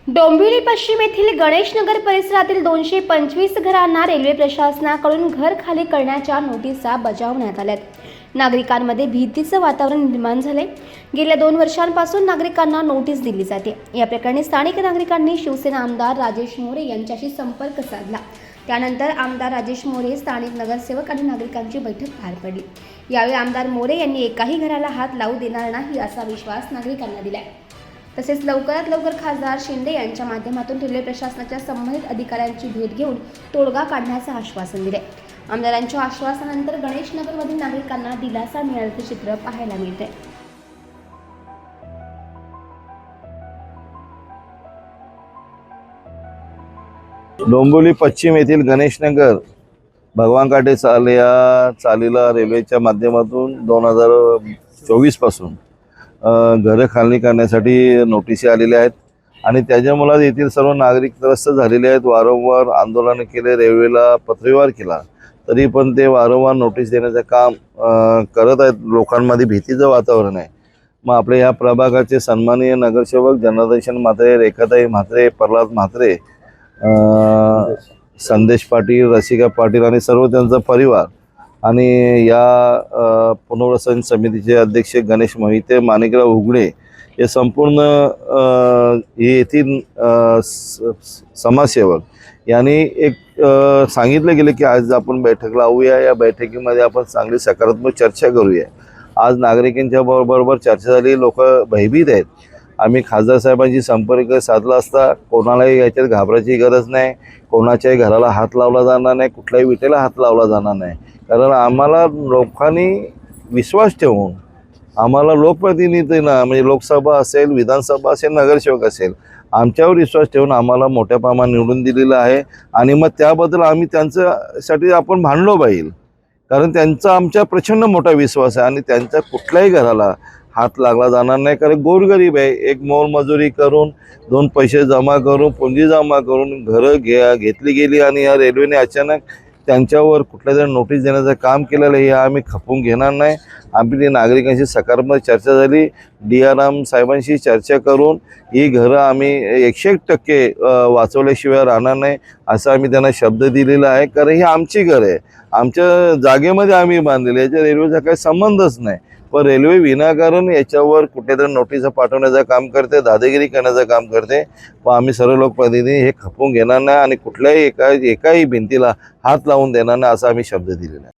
डोंबिवली पश्चिम येथील गणेशनगर परिसरातील 225 घरांना रेल्वे प्रशासनाकडून घर खाली करण्याच्या नोटिसा बजावण्यात आल्यात। नागरिकांमध्ये भीतीचं वातावरण निर्माण झाले। गेल्या 2 वर्षांपासून नागरिकांना नोटीस दिली जाते। या प्रकरणी स्थानिक नागरिकांनी शिवसेना आमदार राजेश मोरे यांच्याशी संपर्क साधला। त्यानंतर आमदार राजेश मोरे, स्थानिक नगरसेवक आणि नागरिकांची बैठक पार पडली। यावेळी आमदार मोरे यांनी एकाही घराला हात लावू देणार नाही असा विश्वास नागरिकांना दिला। तसेच लवकरात लवकर खासदार शिंदे यांच्या माध्यमातून रेल्वे प्रशासनाच्या संबंधित अधिकाऱ्यांची भेट घेऊन तोडगा काढण्याचं आश्वासन दिले। आमदारांच्या आश्वासनानंतर गणेशनगरमधील नागरिकांना दिलासा मिळाल्याचे चित्र पाहायला मिळते। डोंबिवली पश्चिम येथील गणेशनगर भगवान काटे चालीला रेल्वेच्या माध्यमातून 2024 पासून घरं खाली करण्यासाठी नोटिसी आलेल्या आहेत आणि त्याच्यामुळे येथील सर्व नागरिक त्रस्त झालेले आहेत। वारंवार आंदोलन केले, रेल्वेला पत्रव्यवहार केला, तरी पण ते वारंवार नोटीस देण्याचं काम करत आहेत। लोकांमध्ये भीतीचं वातावरण आहे। मग आपल्या ह्या प्रभागाचे सन्माननीय नगरसेवक जनार्दन म्हात्रे, रेखाताई म्हात्रे, प्रल्हाद म्हात्रे, संदेश पाटील, रसिका पाटील आणि सर्व त्यांचा परिवार आणि या पुनर्वसन समितीचे अध्यक्ष गणेश मोहिते, माणिकराव उघडे हे संपूर्ण येथील समाजसेवक यांनी एक सांगितलं गेलं की आज आपण बैठक लावूया। या बैठकीमध्ये आपण चांगली सकारात्मक चर्चा करूया। आज नागरिकांच्या बरोबर चर्चा झाली। लोक भयभीत आहेत। आम्ही खासदार साहेबांशी संपर्क साधला असता कोणालाही याच्यात घाबरायची गरज नाही। कोणाच्याही घराला हात लावला जाणार नाही, कुठल्याही विटेला हात लावला जाणार नाही। कारण आम्हाला लोकांनी विश्वास ठेवून, आम्हाला लोकप्रतिनिधींना म्हणजे लोकसभा असेल, विधानसभा असेल, नगरसेवक असेल, आमच्यावर विश्वास ठेवून आम्हाला मोठ्या प्रमाणात निवडून दिलेलं आहे आणि मग त्याबद्दल आम्ही त्यांच्यासाठी आपण भांडलो पाहिजे। कारण त्यांचा आमच्या प्रचंड मोठा विश्वास आहे आणि त्यांच्या कुठल्याही घराला हात लागला जाणार नाही। कारण गोरगरीब आहे, एक मोलमजुरी करून 2 पैसे जमा करून, पुंजी जमा करून घरं घेतली गेली आणि या रेल्वेने अचानक त्यांच्यावर कुठल्या तरी नोटीस देण्याचं काम केलेलं हे आम्ही खपवून घेणार नाही। आपली नागरिकांशी सकारात्मक चर्चा झाली। DRM साहेबांशी चर्चा करून ही घरं आम्ही 101% वाचवल्याशिवाय राहणार नाही असं आम्ही त्यांना शब्द दिलेला आहे। कारण ही आमची घरं आहे, आमच्या जागेमध्ये आम्ही बांधलेली, याच्या रेल्वेचा काही संबंधच नाही। पण रेल्वे विनाकारण याच्यावर कुठेतरी नोटीस पाठवण्याचं काम करते, दादागिरी करण्याचं काम करते। पण आम्ही सर्व लोकप्रतिनिधी हे खपवून घेणार नाही आणि कुठल्याही एकाही भिंतीला हात लावून देणार नाही असा आम्ही शब्द दिलेला आहे।